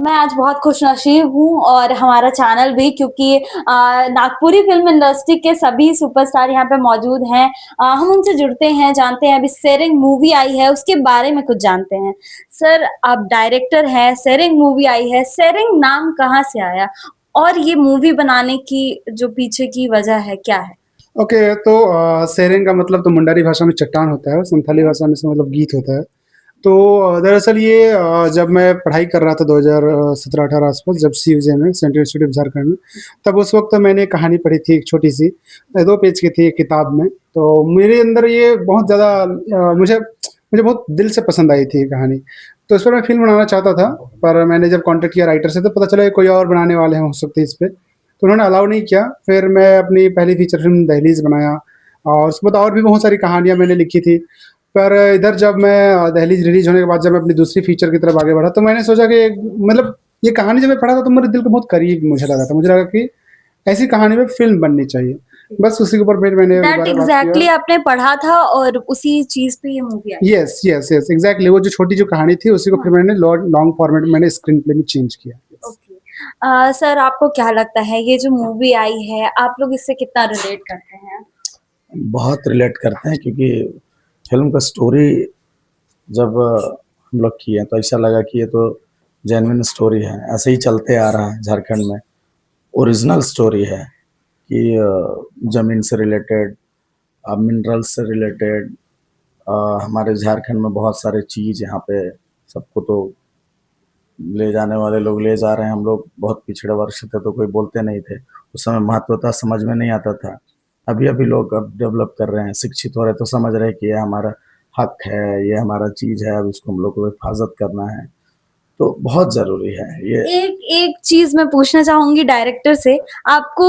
मैं आज बहुत खुशनसीब हूँ और हमारा चैनल भी क्योंकि नागपुरी फ़िल्म इंडस्ट्री के सभी सुपरस्टार यहाँ पे मौजूद हैं। हम उनसे जुड़ते हैं, जानते हैं अभी सेरेंग मूवी आई है उसके बारे में कुछ जानते हैं। सर आप डायरेक्टर हैं, सेरेंग मूवी आई है, सेरेंग नाम कहाँ से आया? और ये मूवी बनाने की जो पीछे की वजह है, क्या है? ओके, तो सेरेंग का मतलब तो मुंडारी भाषा में चट्टान होता है और संथाली भाषा में इसका मतलब गीत होता है। तो दरअसल ये जब मैं पढ़ाई कर रहा था 2017-18 आसपास, जब सीयूजे में, सेंट्रल इंस्टीट्यूट ऑफ झारखंड में, तब उस वक्त मैंने कहानी पढ़ी थी एक छोटी सी, 2 पेज की थी एक किताब में। तो मेरे अंदर ये बहुत ज़्यादा मुझे मुझे बहुत दिल से पसंद आई थी ये कहानी। तो इस पर मैं फिल्म बनाना चाहता था, पर मैंने जब कॉन्टेक्ट किया राइटर से तो पता चला कि कोई और बनाने वाले हैं हो सकते हैं इस पे। तो उन्होंने अलाउ नहीं किया। फिर मैं अपनी पहली फीचर फिल्म दहलीज़ बनाया और उसके बाद और भी बहुत सारी कहानियाँ मैंने लिखी थी। पर इधर जब मैं दहलीज़ रिलीज़ होने के बाद जब मैं अपनी दूसरी फीचर की तरफ आगे बढ़ा, तो मैंने सोचा कि मतलब ये कहानी जब मैं पढ़ा था तो मेरे दिल के बहुत करीब मुझे लगा था। मुझे लगा कि ऐसी कहानी पे फ़िल्म बननी चाहिए। बस उसी के ऊपर फिर मैंने दैट दोबारा बात किया। एग्ज़ैक्टली आपने पढ़ा था और उसी चीज़ पे ये मूवी आई। यस, यस, यस, एग्ज़ैक्टली वो जो छोटी जो कहानी थी उसी को हाँ, फिर मैंने लॉन्ग फॉर्मेट में मैंने स्क्रीन प्ले में चेंज किया। यस। ओके। सर आपको क्या लगता है ये जो मूवी आई है, आप लोग इससे कितना रिलेट करते हैं? बहुत रिलेट करते हैं क्योंकि फिल्म का स्टोरी जब हम लोग किए तो ऐसा लगा कि ये तो जेन्युइन स्टोरी है, ऐसे ही चलते आ रहा है झारखंड में। ओरिजिनल स्टोरी है कि ज़मीन से रिलेटेड, मिनरल्स से रिलेटेड, हमारे झारखंड में बहुत सारे चीज़ यहाँ पे सबको तो ले जाने वाले लोग ले जा रहे हैं। हम लोग बहुत पिछड़े वर्ग से थे तो कोई बोलते नहीं थे, उस समय महत्वता समझ में नहीं आता था। अभी अभी लोग अब डेवलप कर रहे हैं, शिक्षित हो रहे हैं तो समझ रहे हैं कि ये हमारा हक है, ये हमारा चीज़ है, अब इसको हम लोग को हिफाजत करना है। तो बहुत ज़रूरी है ये। एक एक चीज़ मैं पूछना चाहूँगी डायरेक्टर से, आपको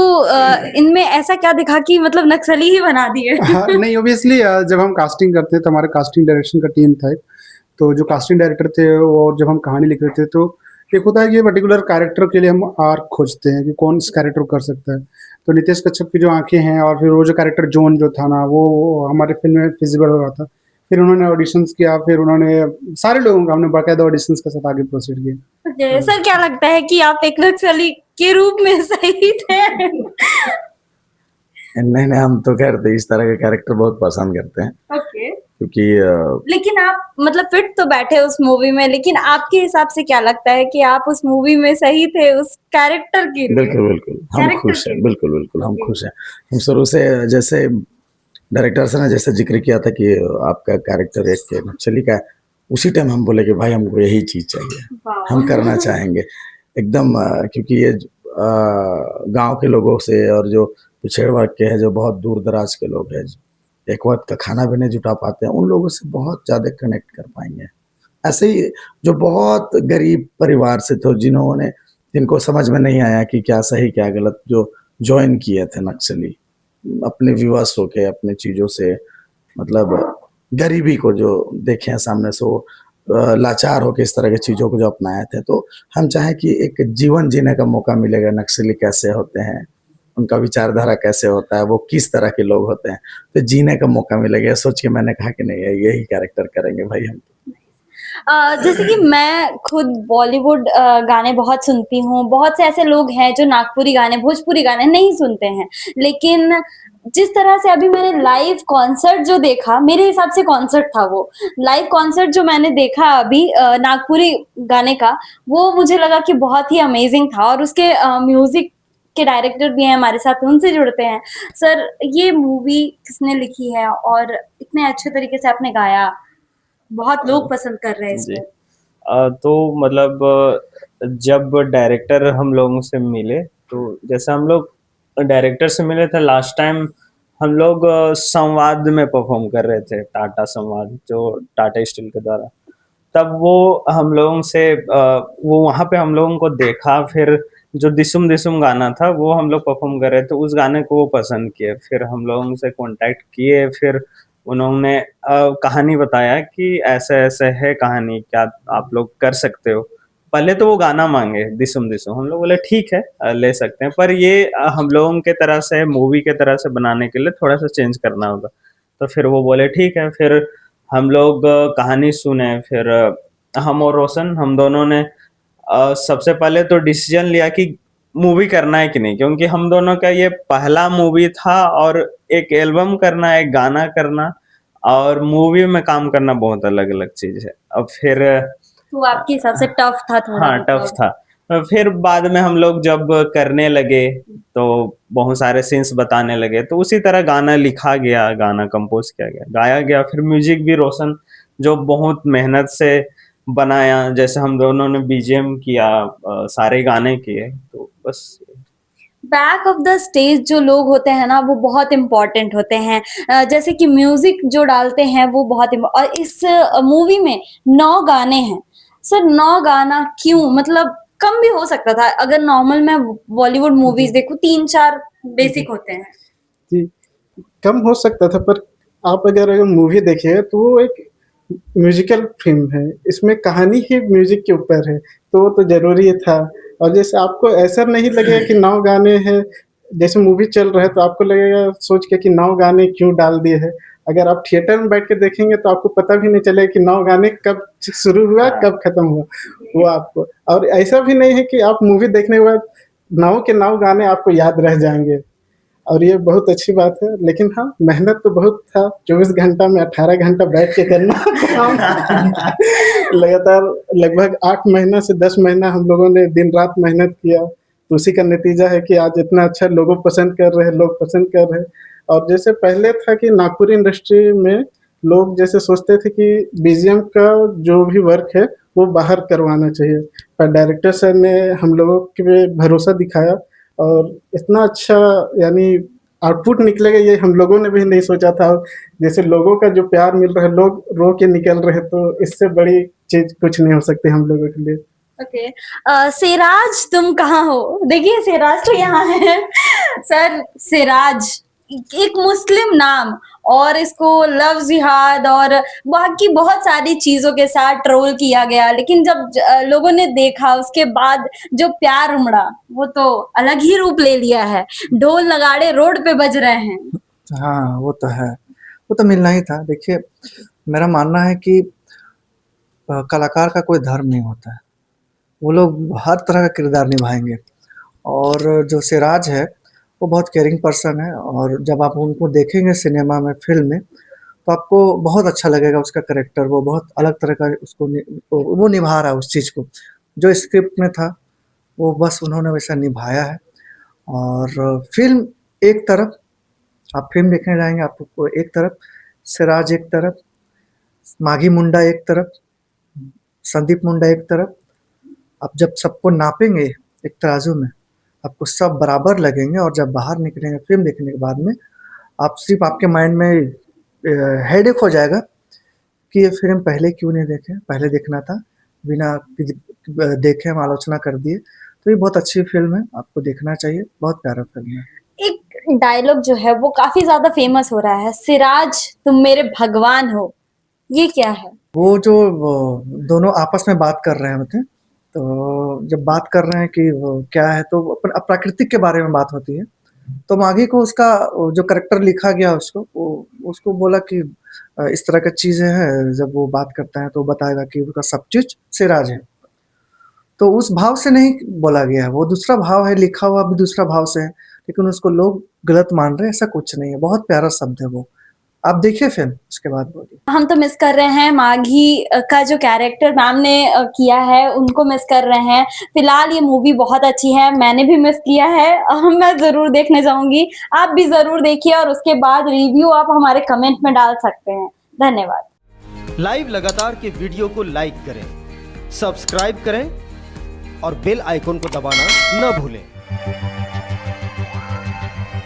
इनमें ऐसा क्या दिखा कि मतलब नक्सली ही बना दिए? हाँ, नहीं ऑब्वियसली जब हम कास्टिंग करते हैं तो हमारे कास्टिंग डायरेक्शन का टीम था एक। तो जो कास्टिंग डायरेक्टर थे और जब हम कहानी लिख रहे थे तो एक होता है कि पर्टिकुलर कैरेक्टर के लिए हम आर्क खोजते हैं कि कौन इस कैरेक्टर को कर सकता है। तो नितेश कश्यप की जो आंखें हैं और फिर वो जो कैरेक्टर जोन जो था ना वो हमारे फिल्म में फिजिबल हो रहा था। फिर उन्होंने ऑडिशंस किया, फिर उन्होंने सारे लोगों का हमने बाकायदा ऑडिशंस के साथ आगे प्रोसीड किया। ओके, सर क्या लगता है कि आप एक नक्सली के रूप में सही थे? नहीं नहीं, हम तो खैर इस तरह के कैरेक्टर बहुत पसंद करते हैं ओके। क्योंकि लेकिन आप मतलब फिट तो बैठे उस मूवी में, लेकिन आपके हिसाब से क्या लगता है कि आप उस मूवी में सही थे उस कैरेक्टर के लिए? बिल्कुल बिल्कुल हम कैरेक्टर खुश के हैं, लिए? बिल्कुल बिल्कुल हम ओके। खुश हैं। हम शुरू से जैसे डायरेक्टर से ने जैसे जिक्र किया था कि आपका कैरेक्टर एक नक्सली का है, उसी टाइम हम बोले कि भाई हमको यही चीज़ चाहिए, हम वाह! करना चाहेंगे एकदम। क्योंकि ये गांव के लोगों से और जो पिछड़े वर्ग के हैं, जो बहुत दूर दराज के लोग हैं, एक वक्त का खाना भी नहीं जुटा पाते हैं, उन लोगों से बहुत ज़्यादा कनेक्ट कर पाएंगे। ऐसे ही जो बहुत गरीब परिवार से थे, जिन्होंने जिनको समझ में नहीं आया कि क्या सही क्या गलत, जो ज्वाइन किए थे नक्सली अपने विवश होके अपने चीज़ों से, मतलब गरीबी को जो देखे हैं सामने से, वो लाचार होके इस तरह की चीज़ों को जो अपनाए थे। तो हम चाहें कि एक जीवन जीने का मौका मिलेगा, नक्सली कैसे होते हैं, उनका विचारधारा कैसे होता है, वो किस तरह के लोग होते हैं, तो जीने का मौका मिलेगा। सोच के मैंने कहा कि नहीं यही कैरेक्टर करेंगे भाई हम। जैसे कि मैं खुद बॉलीवुड गाने बहुत सुनती हूँ, बहुत से ऐसे लोग हैं जो नागपुरी गाने, भोजपुरी गाने नहीं सुनते हैं। लेकिन जिस तरह से अभी मैंने लाइव कॉन्सर्ट जो देखा, मेरे हिसाब से कॉन्सर्ट था वो। लाइव कॉन्सर्ट जो मैंने देखा अभी नागपुरी गाने का, वो मुझे लगा कि बहुत ही अमेज़िंग था और उसके म्यूज़िक के डायरेक्टर भी हैं हमारे साथ, उनसे जुड़ते हैं। सर, ये मूवी किसने लिखी है और इतने अच्छे तरीके से आपने गाया? बहुत लोग पसंद कर रहे हैं जी। इसको। तो मतलब जब डायरेक्टर हम लोगों से मिले, तो जैसे हम लोग डायरेक्टर से मिले थे लास्ट टाइम, हम लोग संवाद में परफॉर्म कर रहे थे, टाटा संवाद जो टाटा स्टील के द्वारा। तब वो हम लोगों से वो वहाँ पे हम लोगों को देखा, फिर जो दिसुम दिसुम गाना था वो हम लोग परफॉर्म कर रहे थे, उस गाने को वो पसंद किए, फिर हम लोगों से कांटेक्ट किए, फिर उन्होंने कहानी बताया कि ऐसे-ऐसे है कहानी, क्या आप लोग कर सकते हो? पहले तो वो गाना माँगे दिसुम दिसुम, हम लोग बोले ठीक है ले सकते हैं, पर ये हम लोगों के तरह से मूवी के तरह से बनाने के लिए थोड़ा-सा चेंज करना होगा। तो फिर वो बोले ठीक है, फिर हम लोग कहानी सुने, फिर हम और रोशन हम दोनों ने सबसे पहले तो डिसीजन लिया कि मूवी करना है कि नहीं, क्योंकि हम दोनों का ये पहला मूवी था और एक एल्बम करना, एक गाना करना और मूवी में काम करना बहुत अलग-अलग चीज़ है। अब फिर तो आपके हिसाब से टफ था थोड़ा, हाँ, टफ मतलब? था। फिर बाद में हम लोग जब करने लगे तो बहुत सारे सीन्स बताने लगे, तो उसी तरह गाना लिखा गया, गाना कंपोज़ किया गया, गाया गया। फिर म्यूज़िक भी रोशन जो बहुत मेहनत से बनाया, जैसे हम दोनों ने बीजीएम किया, सारे गाने किए, तो बस। बैक ऑफ द स्टेज जो लोग होते हैं ना, वो बहुत इम्पोर्टेंट होते हैं। जैसे कि म्यूजिक जो डालते हैं वो बहुत और इस मूवी में 9 गाने हैं। सर 9 गाना क्यों? मतलब कम भी हो सकता था। अगर नॉर्मल मैं बॉलीवुड मूवीज देखूं 3-4 बेसिक होते हैं। जी, कम हो सकता था, पर आप अगर मूवी देखिए तो वो एक म्यूजिकल फ़िल्म है। इसमें कहानी ही म्यूज़िक के ऊपर है, तो वो तो ज़रूरी था। और जैसे आपको ऐसा नहीं लगेगा कि 9 गाने हैं, जैसे मूवी चल रहा है तो आपको लगेगा सोच के कि 9 गाने क्यों डाल दिए हैं। अगर आप थिएटर में बैठ के देखेंगे तो आपको पता भी नहीं चलेगा कि 9 गाने कब शुरू हुआ, कब खत्म हुआ, वो आपको। और ऐसा भी नहीं है कि आप मूवी देखने के बाद 9 के 9 गाने आपको याद रह जाएँगे। और ये बहुत अच्छी बात है, लेकिन हाँ, मेहनत तो बहुत था। 24 घंटा में 18 घंटा बैठ के करना काम लगातार लगभग 8 महीना से 10 महीना हम लोगों ने दिन-रात मेहनत किया, तो उसी का नतीजा है कि आज इतना अच्छा लोगों पसंद कर रहे हैं, लोग पसंद कर रहे हैं। और जैसे पहले था कि नागपुरी इंडस्ट्री में लोग जैसे सोचते थे कि बीजीएम का जो भी वर्क है, वो बाहर करवाना चाहिए। पर डायरेक्टर सर ने हम लोगों पे भरोसा दिखाया और इतना अच्छा यानी आउटपुट निकलेगा ये हम लोगों ने भी नहीं सोचा था। जैसे लोगों का जो प्यार मिल रहा है, लोग रो के निकल रहे हैं, तो इससे बड़ी चीज़ कुछ नहीं हो सकती हम लोगों के लिए। ओके। सिराज तुम कहाँ हो? देखिए सिराज तो यहाँ है। सर सिराज एक मुस्लिम नाम और इसको लव जिहाद और बाकी बहुत सारी चीजों के साथ ट्रोल किया गया, लेकिन जब लोगों ने देखा उसके बाद जो प्यार उमड़ा वो तो अलग ही रूप ले लिया है। ढोल नगाड़े रोड पे बज रहे हैं। हाँ, वो तो है। वो तो मिलना ही था। देखिए, मेरा मानना है कि कलाकार का कोई धर्म नहीं होता है। वो लोग हर तरह का किरदार निभाएँगे और जो सिराज है, वो बहुत केयरिंग पर्सन है और जब आप उनको देखेंगे सिनेमा में, फ़िल्म में, तो आपको बहुत अच्छा लगेगा उसका कैरेक्टर। वो बहुत अलग तरह का उसको वो निभा रहा है उस चीज़ को। जो स्क्रिप्ट में था, वो बस उन्होंने वैसा निभाया है और फ़िल्म एक तरफ, आप फ़िल्म देखने जाएँगे आपको एक तरफ, सिराज एक तरफ, माघी मुंडा एक तरफ, संदीप मुंडा एक तरफ। आप जब सबको नापेंगे एक तराजू में, आपको सब बराबर लगेंगे और जब बाहर निकलेंगे फ़िल्म देखने के बाद में, आप सिर्फ़ आपके माइंड में हेडेक हो जाएगा कि ये फ़िल्म पहले क्यों नहीं देखे, पहले देखना था, बिना देखे हम आलोचना कर दिए। तो ये बहुत अच्छी फ़िल्म है, आपको देखना चाहिए, बहुत प्यारा फ़िल्म है। एक डायलॉग जो है वो काफी ज्यादा फेमस हो रहा है, सिराज तुम मेरे भगवान हो। ये क्या है? वो दोनों आपस में बात कर रहे होते हैं, तो जब बात कर रहे हैं कि वो क्या है, तो अपन प्राकृतिक के बारे में बात होती है। तो माघी को उसका जो कैरेक्टर लिखा गया उसको बोला कि इस तरह का चीज़ें हैं, जब वो बात करता है तो बताएगा कि उसका सब चीज़ सिराज है। तो उस भाव से नहीं बोला गया है, वो दूसरा भाव है, लिखा हुआ भी दूसरा भाव से है, लेकिन उसको लोग गलत मान रहे हैं, ऐसा कुछ नहीं है। बहुत प्यारा शब्द है वो। आप देखिए फ़िल्म, उसके बाद बोलिए। हम तो मिस कर रहे हैं माघी का जो कैरेक्टर मैम ने किया है, उनको मिस कर रहे हैं। फिलहाल ये मूवी बहुत अच्छी है, मैंने भी मिस किया है। मैं ज़रूर देखने जाऊँगी, आप भी ज़रूर देखिए और उसके बाद रिव्यू आप हमारे कमेंट में डाल सकते हैं। धन्यवाद। लाइव लगातार के वीडियो को लाइक करें, सब्सक्राइब करें और बेल आइकन को दबाना न भूलें।